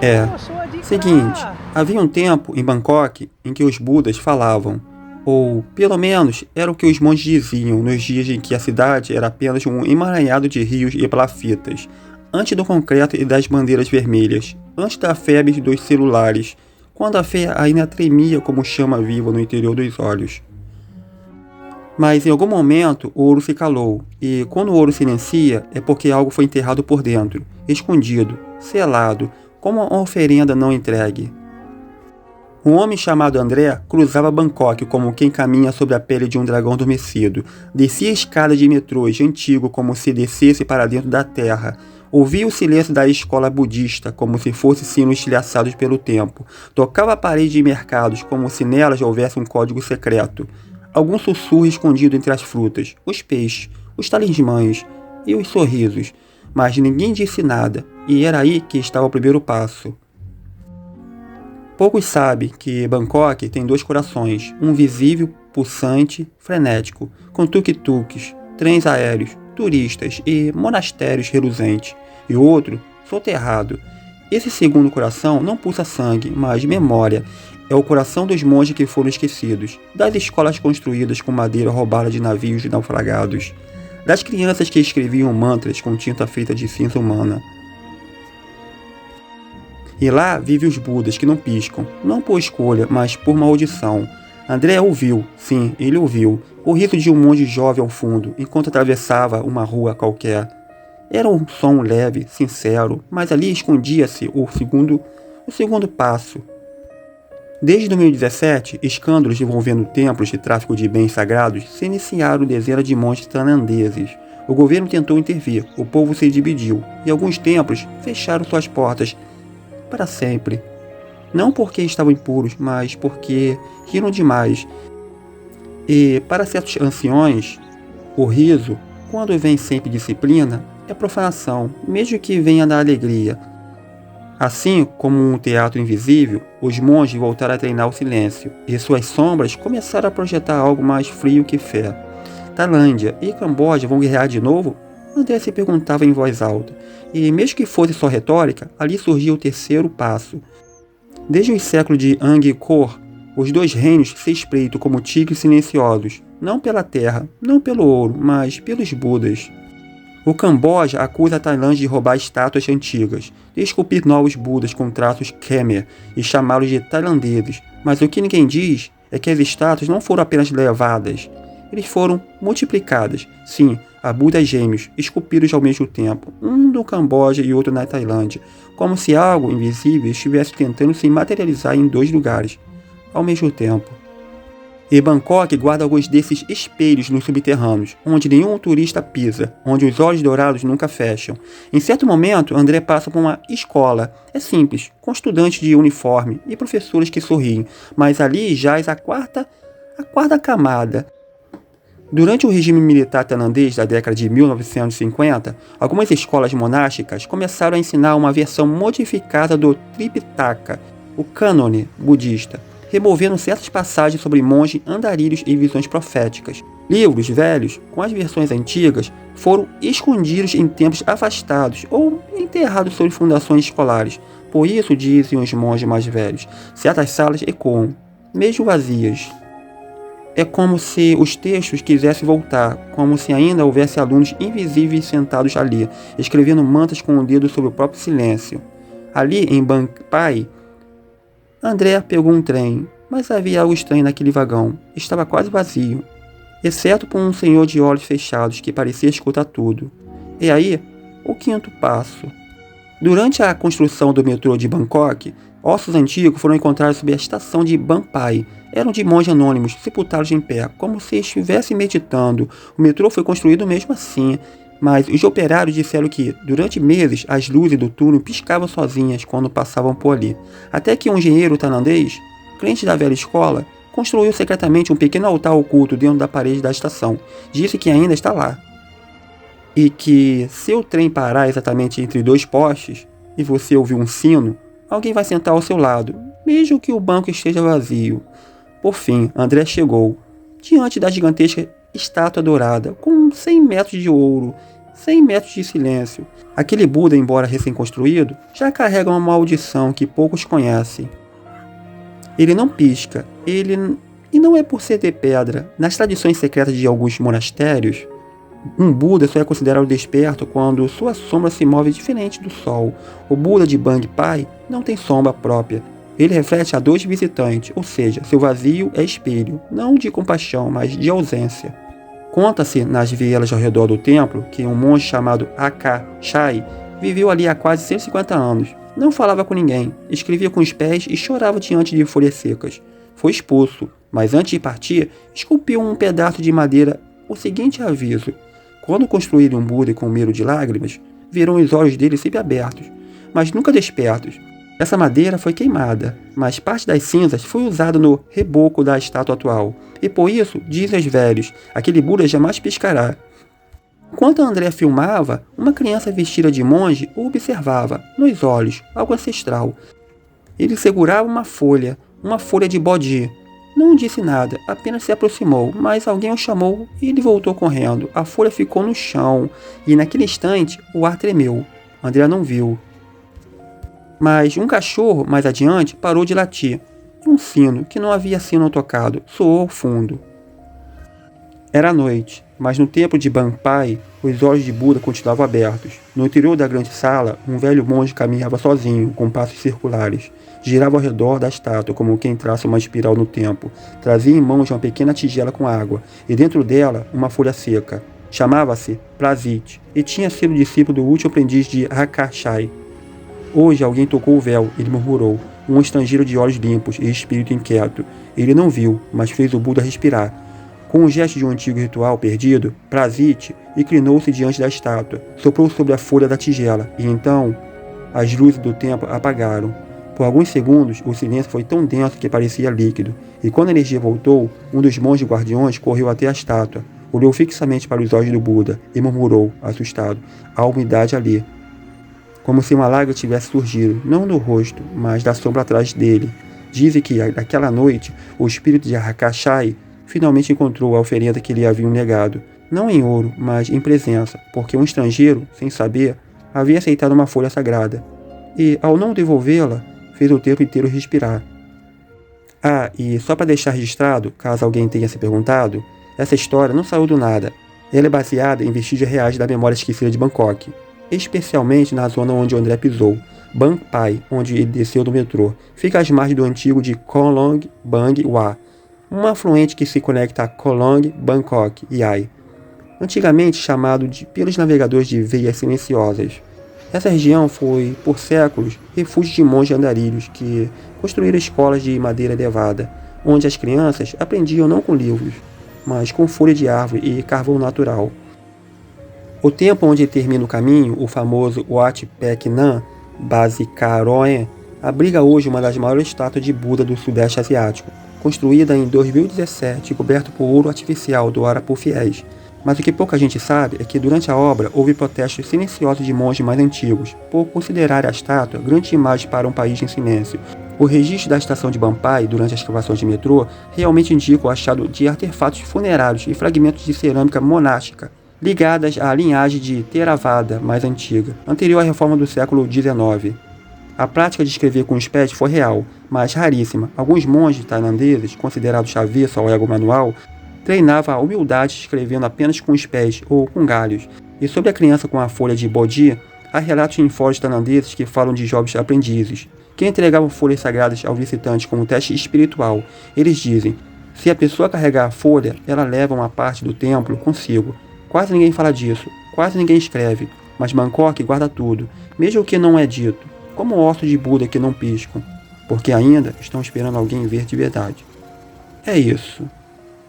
É. Pô, sou a de Seguinte, cá. havia um tempo em Bangkok em que os Budas falavam, ou pelo menos era o que os monges diziam nos dias em que a cidade era apenas um emaranhado de rios e palafitas, antes do concreto e das bandeiras vermelhas, antes da febre dos celulares, quando a fé ainda tremia como chama viva no interior dos olhos. Mas em algum momento o ouro se calou, e quando o ouro silencia é porque algo foi enterrado por dentro, escondido, selado, como uma oferenda não entregue. Um homem chamado André cruzava Bangkok como quem caminha sobre a pele de um dragão adormecido. Descia a escada de metrôs antigo como se descesse para dentro da terra. Ouvia o silêncio da escola budista como se fossem sinos estilhaçados pelo tempo. Tocava a parede de mercados como se nelas houvesse um código secreto. Algum sussurro escondido entre as frutas, os peixes, os talismãs e os sorrisos. Mas ninguém disse nada, e era aí que estava o primeiro passo. Poucos sabem que Bangkok tem dois corações, um visível, pulsante, frenético, com tuk-tuks, trens aéreos, turistas e monastérios reluzentes, e outro, soterrado. Esse segundo coração não pulsa sangue, mas memória. É o coração dos monges que foram esquecidos, das escolas construídas com madeira roubada de navios naufragados, das crianças que escreviam mantras com tinta feita de cinza humana. E lá vive os Budas que não piscam, não por escolha, mas por maldição. André ouviu, sim, ele ouviu, o riso de um monge jovem ao fundo, enquanto atravessava uma rua qualquer. Era um som leve, sincero, mas ali escondia-se o segundo passo. Desde 2017, escândalos envolvendo templos e tráfico de bens sagrados se iniciaram dezenas de monges tailandeses. O governo tentou intervir, o povo se dividiu, e alguns templos fecharam suas portas para sempre. Não porque estavam impuros, mas porque riram demais. E para certos anciões, o riso, quando vem sem disciplina, é profanação, mesmo que venha da alegria. Assim como um teatro invisível, os monges voltaram a treinar o silêncio, e suas sombras começaram a projetar algo mais frio que fé. Tailândia e Camboja vão guerrear de novo? André se perguntava em voz alta, e mesmo que fosse só retórica, ali surgia o terceiro passo. Desde os séculos de Angkor, os dois reinos se espreitam como tigres silenciosos, não pela terra, não pelo ouro, mas pelos Budas. O Camboja acusa a Tailândia de roubar estátuas antigas, de esculpir novos Budas com traços Khmer e chamá-los de tailandeses, mas o que ninguém diz é que as estátuas não foram apenas levadas, eles foram multiplicadas. Sim, há Budas gêmeos, esculpidos ao mesmo tempo, um no Camboja e outro na Tailândia, como se algo invisível estivesse tentando se materializar em dois lugares, ao mesmo tempo. E Bangkok guarda alguns desses espelhos nos subterrâneos, onde nenhum turista pisa, onde os olhos dourados nunca fecham. Em certo momento, André passa por uma escola. É simples, com estudantes de uniforme e professores que sorriem, mas ali jaz a quarta camada. Durante o regime militar tailandês da década de 1950, algumas escolas monásticas começaram a ensinar uma versão modificada do Tripitaka, o cânone budista, removendo certas passagens sobre monges, andarilhos e visões proféticas. Livros velhos, com as versões antigas, foram escondidos em templos afastados ou enterrados sob fundações escolares. Por isso, dizem os monges mais velhos, certas salas ecoam, mesmo vazias. É como se os textos quisessem voltar, como se ainda houvesse alunos invisíveis sentados ali, escrevendo mantas com o dedo sobre o próprio silêncio. Ali, em Bangpai, André pegou um trem, mas havia algo estranho naquele vagão. Estava quase vazio, exceto por um senhor de olhos fechados que parecia escutar tudo. E aí, o quinto passo. Durante a construção do metrô de Bangkok, ossos antigos foram encontrados sob a estação de Bangpai. Eram de monges anônimos, sepultados em pé, como se estivessem meditando. O metrô foi construído mesmo assim, mas os operários disseram que, durante meses, as luzes do túnel piscavam sozinhas quando passavam por ali. Até que um engenheiro tailandês, crente da velha escola, construiu secretamente um pequeno altar oculto dentro da parede da estação. Disse que ainda está lá. E que, se o trem parar exatamente entre dois postes, e você ouvir um sino, alguém vai sentar ao seu lado, mesmo que o banco esteja vazio. Por fim, André chegou, diante da gigantesca estátua dourada, com 100 metros de ouro, 100 metros de silêncio. Aquele Buda, embora recém-construído, já carrega uma maldição que poucos conhecem. Ele não pisca, e não é por ser de pedra. Nas tradições secretas de alguns monastérios, um Buda só é considerado desperto quando sua sombra se move diferente do sol. O Buda de Bang Pai não tem sombra própria. Ele reflete a dor de visitante, ou seja, seu vazio é espelho, não de compaixão, mas de ausência. Conta-se nas vielas ao redor do templo que um monge chamado Akashai viveu ali há quase 150 anos. Não falava com ninguém, escrevia com os pés e chorava diante de folhas secas. Foi expulso, mas antes de partir, esculpiu um pedaço de madeira o seguinte aviso: quando construírem um Buda com medo de lágrimas, verão os olhos dele sempre abertos, mas nunca despertos. Essa madeira foi queimada, mas parte das cinzas foi usada no reboco da estátua atual. E por isso, dizem os velhos, aquele Buda jamais piscará. Enquanto André filmava, uma criança vestida de monge o observava, nos olhos, algo ancestral. Ele segurava uma folha de bodi. Não disse nada, apenas se aproximou, mas alguém o chamou e ele voltou correndo. A folha ficou no chão e naquele instante o ar tremeu. André não viu. Mas um cachorro, mais adiante, parou de latir. E um sino, que não havia sino tocado, soou ao fundo. Era noite, mas no templo de Bangpai, os olhos de Buda continuavam abertos. No interior da grande sala, um velho monge caminhava sozinho, com passos circulares. Girava ao redor da estátua, como quem traça uma espiral no templo. Trazia em mãos uma pequena tigela com água, e dentro dela, uma folha seca. Chamava-se Prazit, e tinha sido discípulo do último aprendiz de Akashai. Hoje alguém tocou o véu, ele murmurou, um estrangeiro de olhos limpos e espírito inquieto. Ele não viu, mas fez o Buda respirar. Com um gesto de um antigo ritual perdido, Prazit inclinou-se diante da estátua, soprou sobre a folha da tigela, e então as luzes do templo apagaram. Por alguns segundos, o silêncio foi tão denso que parecia líquido, e quando a energia voltou, um dos monges guardiões correu até a estátua, olhou fixamente para os olhos do Buda e murmurou, assustado, há umidade ali. Como se uma lágrima tivesse surgido, não do rosto, mas da sombra atrás dele. Dizem que, naquela noite, o espírito de Akashai finalmente encontrou a oferenda que lhe haviam negado, não em ouro, mas em presença, porque um estrangeiro, sem saber, havia aceitado uma folha sagrada. E, ao não devolvê-la, fez o tempo inteiro respirar. Ah, e só para deixar registrado, caso alguém tenha se perguntado, essa história não saiu do nada. Ela é baseada em vestígios reais da memória esquecida de Bangkok, especialmente na zona onde André pisou, Bang Pai, onde ele desceu do metrô. Fica às margens do antigo de Koh Long Bang Wa, um afluente que se conecta a Koh Long, Bangkok e Ai, antigamente chamado pelos navegadores de Veias Silenciosas. Essa região foi, por séculos, refúgio de monges andarilhos que construíram escolas de madeira elevada, onde as crianças aprendiam não com livros, mas com folha de árvore e carvão natural. O templo onde termina o caminho, o famoso Wat Pek Nan, Base Karoen, abriga hoje uma das maiores estátuas de Buda do Sudeste Asiático, construída em 2017 e coberta por ouro artificial doada por fiéis. Mas o que pouca gente sabe é que durante a obra houve protestos silenciosos de monges mais antigos, por considerarem a estátua grande imagem para um país em silêncio. O registro da estação de Bampai durante as escavações de metrô realmente indica o achado de artefatos funerários e fragmentos de cerâmica monástica, ligadas à linhagem de Theravada mais antiga, anterior à reforma do século XIX. A prática de escrever com os pés foi real, mas raríssima. Alguns monges tailandeses, considerados avessos ao ego manual, treinavam a humildade escrevendo apenas com os pés ou com galhos. E sobre a criança com a folha de bodi, há relatos em fóruns tailandeses que falam de jovens aprendizes, que entregavam folhas sagradas ao visitante como teste espiritual. Eles dizem, se a pessoa carregar a folha, ela leva uma parte do templo consigo. Quase ninguém fala disso, quase ninguém escreve, mas Bangkok guarda tudo, mesmo o que não é dito, como ossos de Buda que não piscam, porque ainda estão esperando alguém ver de verdade. É isso.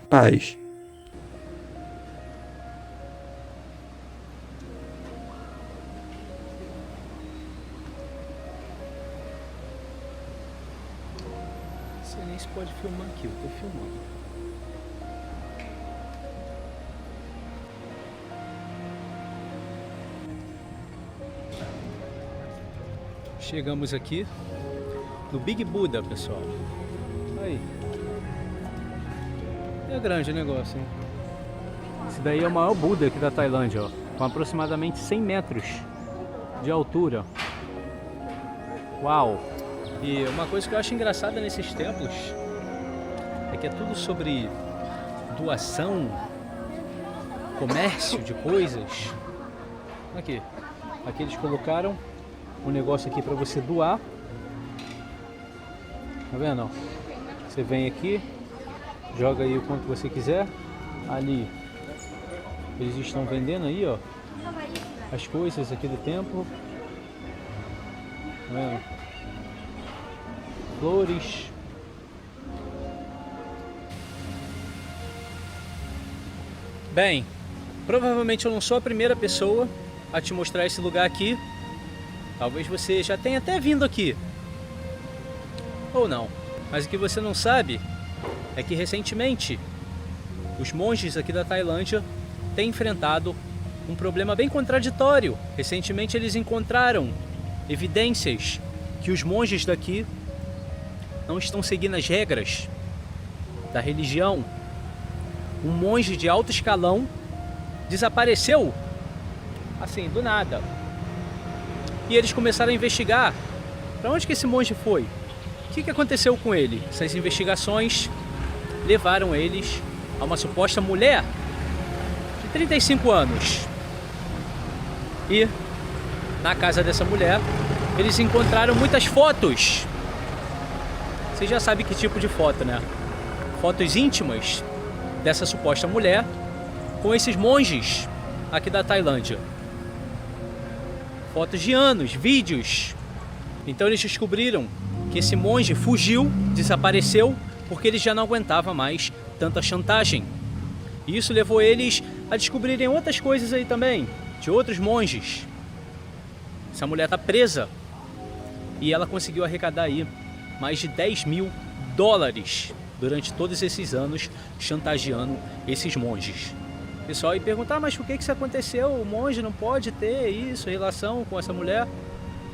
Paz. Você nem se pode filmar aqui, eu tô filmando. Chegamos aqui no Big Buda, pessoal. Aí. É grande o negócio, hein? Esse daí é o maior Buda aqui da Tailândia, ó. com aproximadamente 100 metros de altura. Uau! E uma coisa que eu acho engraçada nesses templos é que é tudo sobre doação, comércio de coisas. Aqui eles colocaram um negócio aqui para você doar. Tá vendo? Você vem aqui, joga aí o quanto você quiser. Ali eles estão vendendo aí, ó, as coisas aqui do templo. Tá vendo? Flores. Bem, provavelmente eu não sou a primeira pessoa a te mostrar esse lugar aqui. Talvez você já tenha até vindo aqui, ou não. Mas o que você não sabe é que recentemente os monges aqui da Tailândia têm enfrentado um problema bem contraditório. Recentemente eles encontraram evidências que os monges daqui não estão seguindo as regras da religião. Um monge de alto escalão desapareceu assim, do nada. E eles começaram a investigar para onde que esse monge foi. O que aconteceu com ele? Essas investigações levaram eles a uma suposta mulher de 35 anos. E na casa dessa mulher eles encontraram muitas fotos. Você já sabe que tipo de foto, né? Fotos íntimas dessa suposta mulher com esses monges aqui da Tailândia. Fotos de anos, vídeos. Então eles descobriram que esse monge fugiu, desapareceu, porque ele já não aguentava mais tanta chantagem. E isso levou eles a descobrirem outras coisas aí também, de outros monges. Essa mulher está presa e ela conseguiu arrecadar aí mais de 10 mil dólares durante todos esses anos chantageando esses monges. O pessoal ia perguntar, mas por que isso aconteceu? O monge não pode ter isso, relação com essa mulher?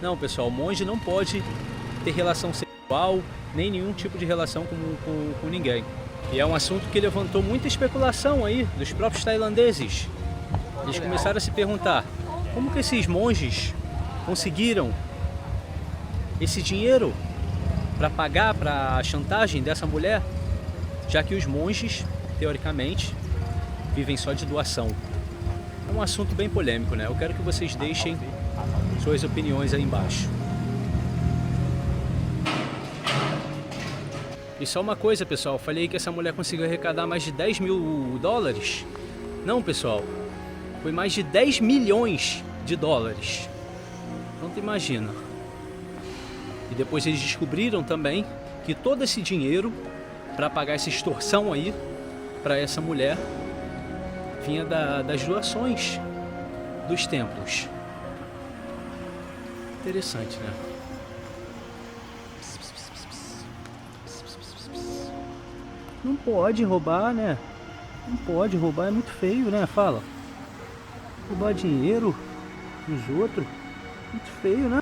Não, pessoal, o monge não pode ter relação sexual, nem nenhum tipo de relação com ninguém. E é um assunto que levantou muita especulação aí dos próprios tailandeses. Eles começaram a se perguntar, como que esses monges conseguiram esse dinheiro para pagar para a chantagem dessa mulher, já que os monges, teoricamente, vivem só de doação. É um assunto bem polêmico, né? Eu quero que vocês deixem suas opiniões aí embaixo. E só uma coisa, pessoal, eu falei que essa mulher conseguiu arrecadar mais de 10 mil dólares. Não, pessoal, foi mais de 10 milhões de dólares. Então tu imagina. E depois eles descobriram também que todo esse dinheiro para pagar essa extorsão aí para essa mulher vinha das doações dos templos. Interessante, né? Não pode roubar, né? Não pode roubar, é muito feio, né? Fala. Roubar dinheiro dos outros, muito feio, né?